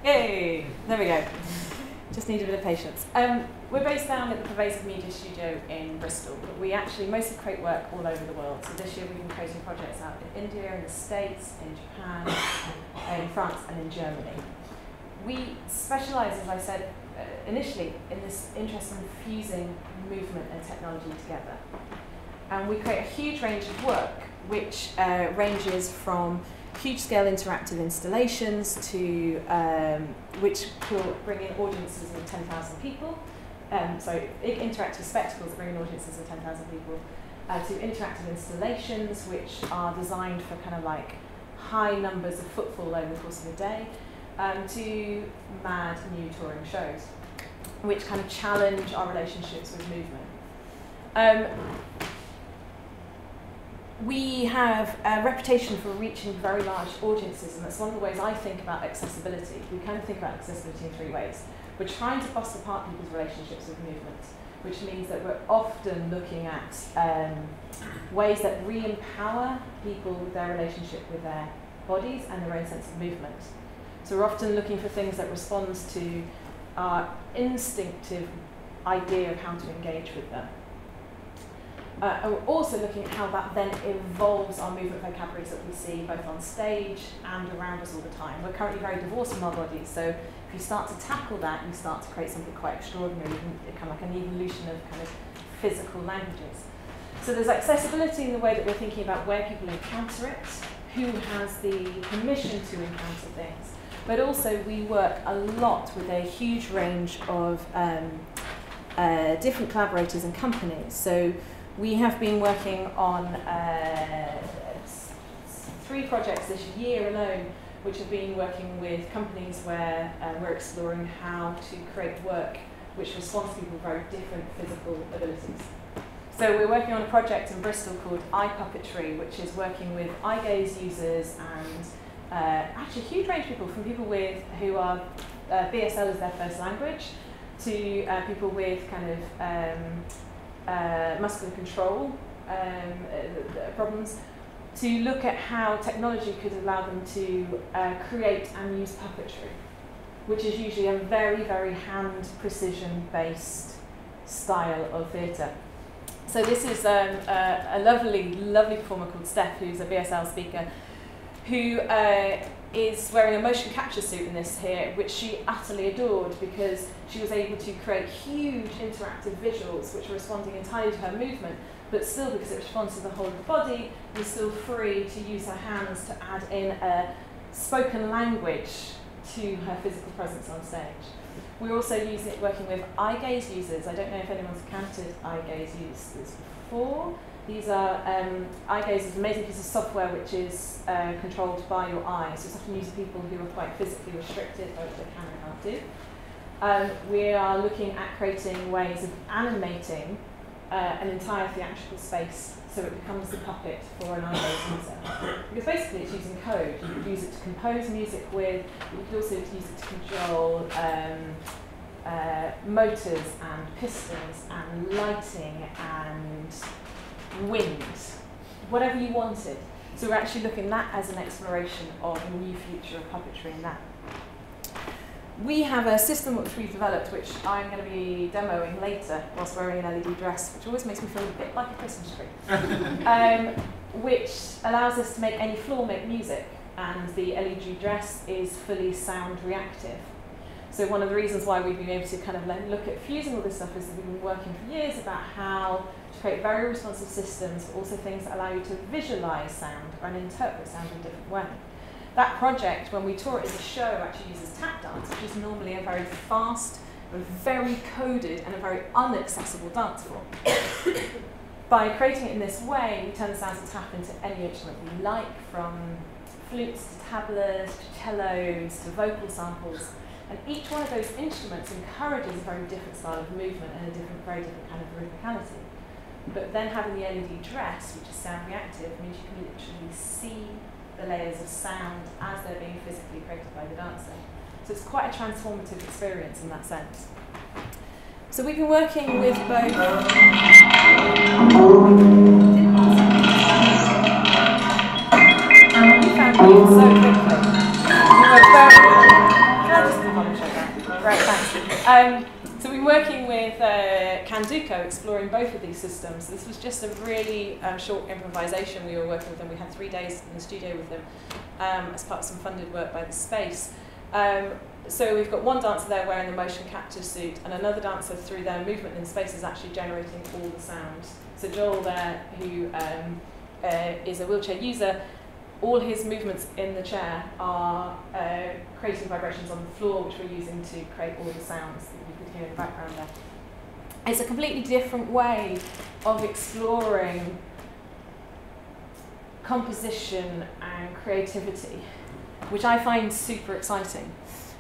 Yay! There we go. Just need a bit of patience. We're based down at the Pervasive Media Studio in Bristol, but we actually mostly create work all over the world. So this year we've been creating projects out in India, in the States, in Japan, in France, and in Germany. We specialise, as I said initially, in this interest in fusing movement and technology together. And we create a huge range of work, which ranges from huge-scale interactive installations to which will bring in audiences of 10,000 people. Big interactive spectacles that bring in audiences of 10,000 people, to interactive installations which are designed for kind of like high numbers of footfall over the course of a day, to mad new touring shows, which kind of challenge our relationships with movement. We have a reputation for reaching very large audiences, and that's one of the ways I think about accessibility. We kind of think about accessibility in three ways. We're trying to foster apart people's relationships with movement, which means that we're often looking at ways that re-empower people with their relationship with their bodies and their own sense of movement. So we're often looking for things that respond to our instinctive idea of how to engage with them. And we're also looking at how that then evolves our movement vocabularies that we see both on stage and around us all the time. We're currently very divorced from our bodies, so if you start to tackle that, you start to create something quite extraordinary, kind of like an evolution of kind of physical languages. So there's accessibility in the way that we're thinking about where people encounter it, who has the permission to encounter things, but also we work a lot with a huge range of different collaborators and companies. So we have been working on 3 projects this year alone, which have been working with companies where we're exploring how to create work which responds to people with very different physical abilities. So we're working on a project in Bristol called eye puppetry, which is working with eye gaze users and actually a huge range of people, from people who are BSL as their first language, to people with kind of muscular control problems, to look at how technology could allow them to create and use puppetry, which is usually a very, very hand precision based style of theatre. So this is a lovely, lovely performer called Steph, who's a BSL speaker, who is wearing a motion capture suit in this here, which she utterly adored because she was able to create huge interactive visuals which are responding entirely to her movement, but still, because it responds to the whole of the body, was still free to use her hands to add in a spoken language to her physical presence on stage. We're also working with eye gaze users. I don't know if anyone's encountered eye gaze users before. These are, eye gaze is an amazing piece of software which is controlled by your eyes. So it's often used for people who are quite physically restricted by what they can and can't do. We are looking at creating ways of animating an entire theatrical space so it becomes the puppet for an eye gaze user. Because basically it's using code. You could use it to compose music with, you could also use it to control motors and pistons and lighting and wind, whatever you wanted. So we're actually looking at that as an exploration of a new future of puppetry in that. We have a system which we've developed, which I'm going to be demoing later whilst wearing an LED dress, which always makes me feel a bit like a Christmas tree, which allows us to make any floor make music, and the LED dress is fully sound reactive. So one of the reasons why we've been able to kind of look at fusing all this stuff is that we've been working for years about how to create very responsive systems, but also things that allow you to visualize sound and interpret sound in a different way. That project, when we tour it as a show, actually uses tap dance, which is normally a very fast, a very coded, and a very inaccessible dance form. By creating it in this way, we turn the sounds of tap into any instrument we like, from flutes to tablas to cellos to vocal samples. And each one of those instruments encourages a very different style of movement and a very different kind of rhythmicality. But then having the LED dress, which is sound reactive, means you can literally see the layers of sound as they're being physically created by the dancer. So it's quite a transformative experience in that sense. So we've been working with both... You found me so quickly. You were very... Can I just both of these systems. This was just a really short improvisation we were working with them. We had 3 days in the studio with them as part of some funded work by the Space. So we've got one dancer there wearing the motion capture suit, and another dancer through their movement in space is actually generating all the sounds. So Joel there, who is a wheelchair user, all his movements in the chair are creating vibrations on the floor, which we're using to create all the sounds that you could hear in the background there. It's a completely different way of exploring composition and creativity, which I find super exciting.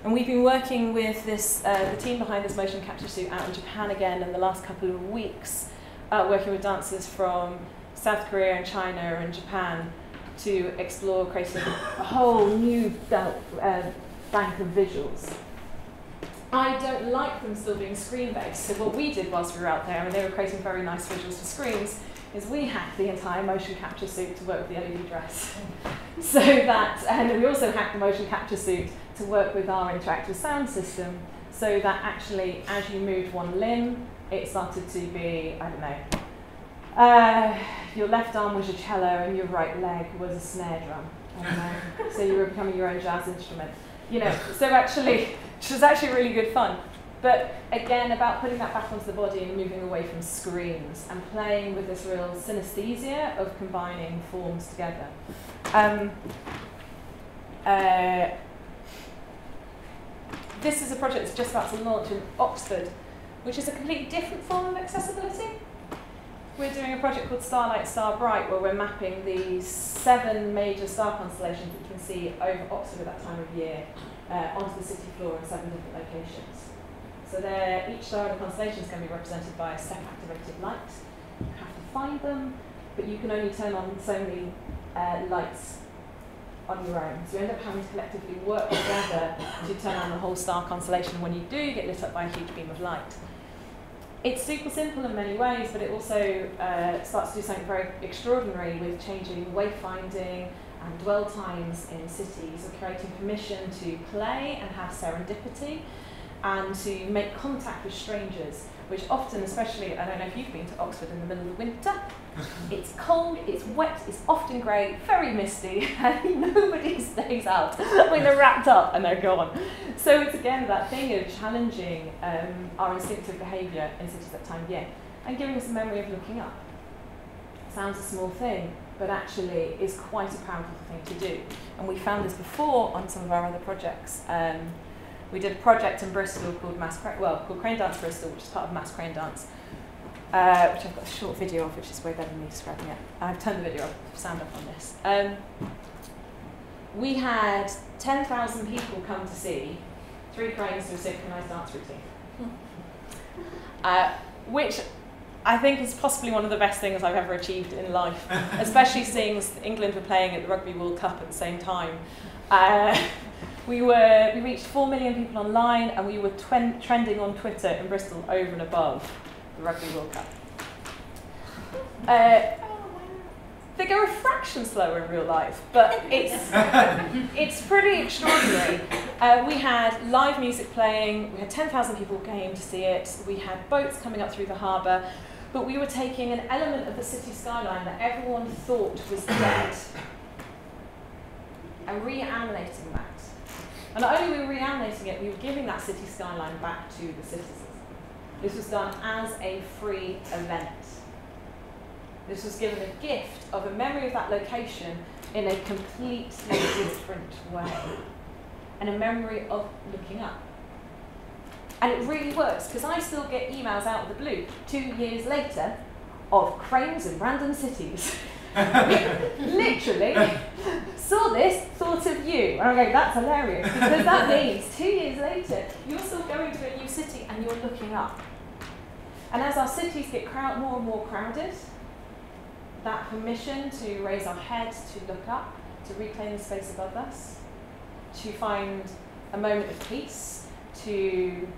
And we've been working with this, the team behind this motion capture suit out in Japan again in the last couple of weeks, working with dancers from South Korea and China and Japan to explore creating a whole new bank of visuals. I don't like them still being screen-based, so what we did whilst we were out there, and they were creating very nice visuals for screens, is we hacked the entire motion capture suit to work with the LED dress. So that, and we also hacked the motion capture suit to work with our interactive sound system, so that actually, as you moved one limb, it started to be, I don't know, your left arm was your cello and your right leg was a snare drum. I don't know. So you were becoming your own jazz instrument. You know, so actually, which was actually really good fun. But again, about putting that back onto the body and moving away from screens and playing with this real synesthesia of combining forms together. This is a project that's just about to launch in Oxford, which is a completely different form of accessibility. We're doing a project called Starlight, Star Bright, where we're mapping the 7 major star constellations that you can see over Oxford at that time of year onto the city floor in 7 different locations. So each star in the constellation is going to be represented by a step-activated light. You have to find them, but you can only turn on so many lights on your own. So you end up having to collectively work together to turn on the whole star constellation. When you do, you get lit up by a huge beam of light. It's super simple in many ways, but it also starts to do something very extraordinary with changing wayfinding and dwell times in cities, and creating permission to play and have serendipity, and to make contact with strangers, which often, especially, I don't know if you've been to Oxford in the middle of winter, it's cold, it's wet, it's often grey, very misty, and nobody stays out. I mean, they're wrapped up and they're gone. So it's again that thing of challenging our instinctive behaviour in cities at that time of year, and giving us a memory of looking up. Sounds a small thing, but actually is quite a powerful thing to do. And we found this before on some of our other projects. We did a project in Bristol called called Crane Dance Bristol, which is part of Mass Crane Dance, which I've got a short video of, which is way better than me describing it. I've turned the video off, sound off on this. We had 10,000 people come to see 3 cranes to a synchronised dance routine, which I think is possibly one of the best things I've ever achieved in life, especially seeing England were playing at the Rugby World Cup at the same time. We reached 4 million people online, and we were trending on Twitter in Bristol over and above the Rugby World Cup. They go a fraction slower in real life, but it's pretty extraordinary. We had live music playing, we had 10,000 people came to see it, we had boats coming up through the harbour, but we were taking an element of the city skyline that everyone thought was dead and reanimating that. And not only were we reanimating it, we were giving that city skyline back to the citizens. This was done as a free event. This was given a gift of a memory of that location in a completely different way, and a memory of looking up. And it really works, because I still get emails out of the blue 2 years later of cranes in random cities. Literally, saw this, thought of you. And I'm going, that's hilarious, because that means 2 years later, you're still going to a new city and you're looking up. And as our cities get more and more crowded, that permission to raise our heads, to look up, to reclaim the space above us, to find a moment of peace, to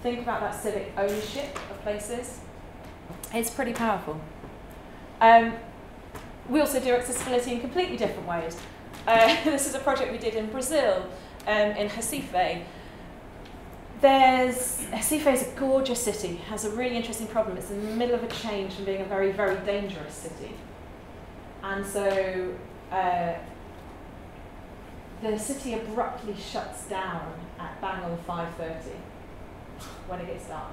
think about that civic ownership of places, it's pretty powerful. We also do accessibility in completely different ways. This is a project we did in Brazil, in Recife. Recife is a gorgeous city, has a really interesting problem. It's in the middle of a change from being a very, very dangerous city. And so the city abruptly shuts down at bang on 5:30 when it gets dark.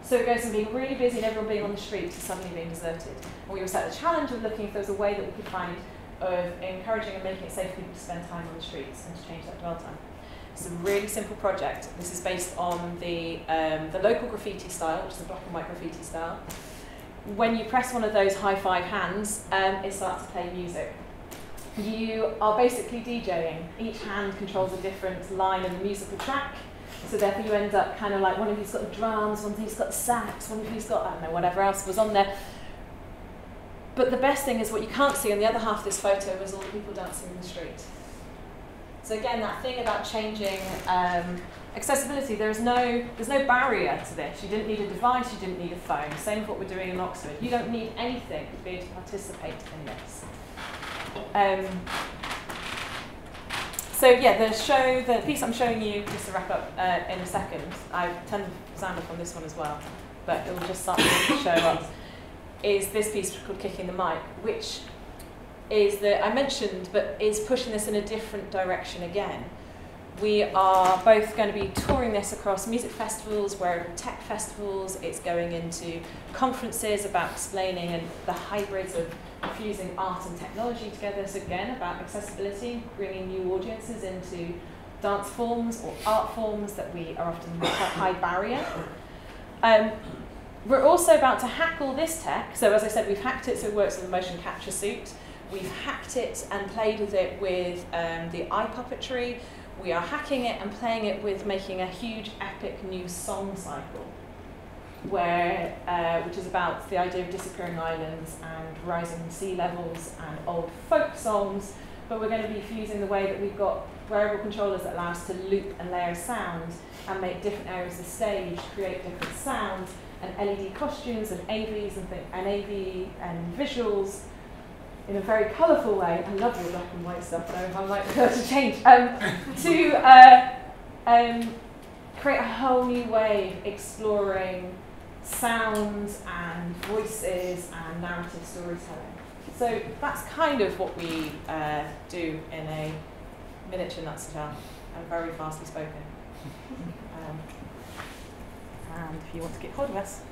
So it goes from being really busy and everyone being on the streets to suddenly being deserted. And we were set the challenge of looking if there was a way that we could find of encouraging and making it safe for people to spend time on the streets and to change that dwell time. It's a really simple project. This is based on the local graffiti style, which is the black and white graffiti style. When you press one of those high five hands, it starts to play music. You are basically DJing. Each hand controls a different line of the musical track. So therefore you end up kind of like one of you's got the drums, one of you's got the sax, one of you's got, I don't know, whatever else was on there. But the best thing is what you can't see on the other half of this photo is all the people dancing in the street. So again, that thing about changing accessibility, there's no barrier to this. You didn't need a device, you didn't need a phone. Same with what we're doing in Oxford. You don't need anything to be able to participate in this. So yeah, the piece I'm showing you, just to wrap up in a second, I've turned the sound off on this one as well, but it will just start to show up, is this piece called Kicking the Mic, which is that I mentioned, but is pushing this in a different direction again. We are both going to be touring this across music festivals, wearable tech festivals. It's going into conferences about explaining and the hybrids of fusing art and technology together. So again, about accessibility, bringing new audiences into dance forms or art forms that we are often quite high barrier. We're also about to hack all this tech. So as I said, we've hacked it so it works with a motion capture suit. We've hacked it and played with it with the eye puppetry. We are hacking it and playing it with making a huge epic new song cycle, which is about the idea of disappearing islands and rising sea levels and old folk songs, but we're going to be fusing the way that we've got wearable controllers that allow us to loop and layer sound and make different areas of the stage, create different sounds and LED costumes and AVs and AV and visuals in a very colourful way. I love your black and white stuff, though, if I might be able to change, to create a whole new way of exploring sounds and voices and narrative storytelling. So that's kind of what we do in a miniature nutshell and very fastly spoken. And if you want to get hold of us,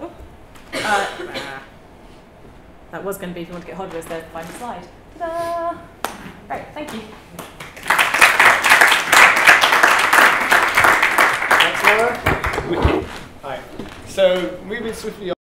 that was going to be if you want to get hold of us, there's the final slide. Ta-da! Great, thank you. Thanks, Laura. Wicked. Hi. So moving swiftly on.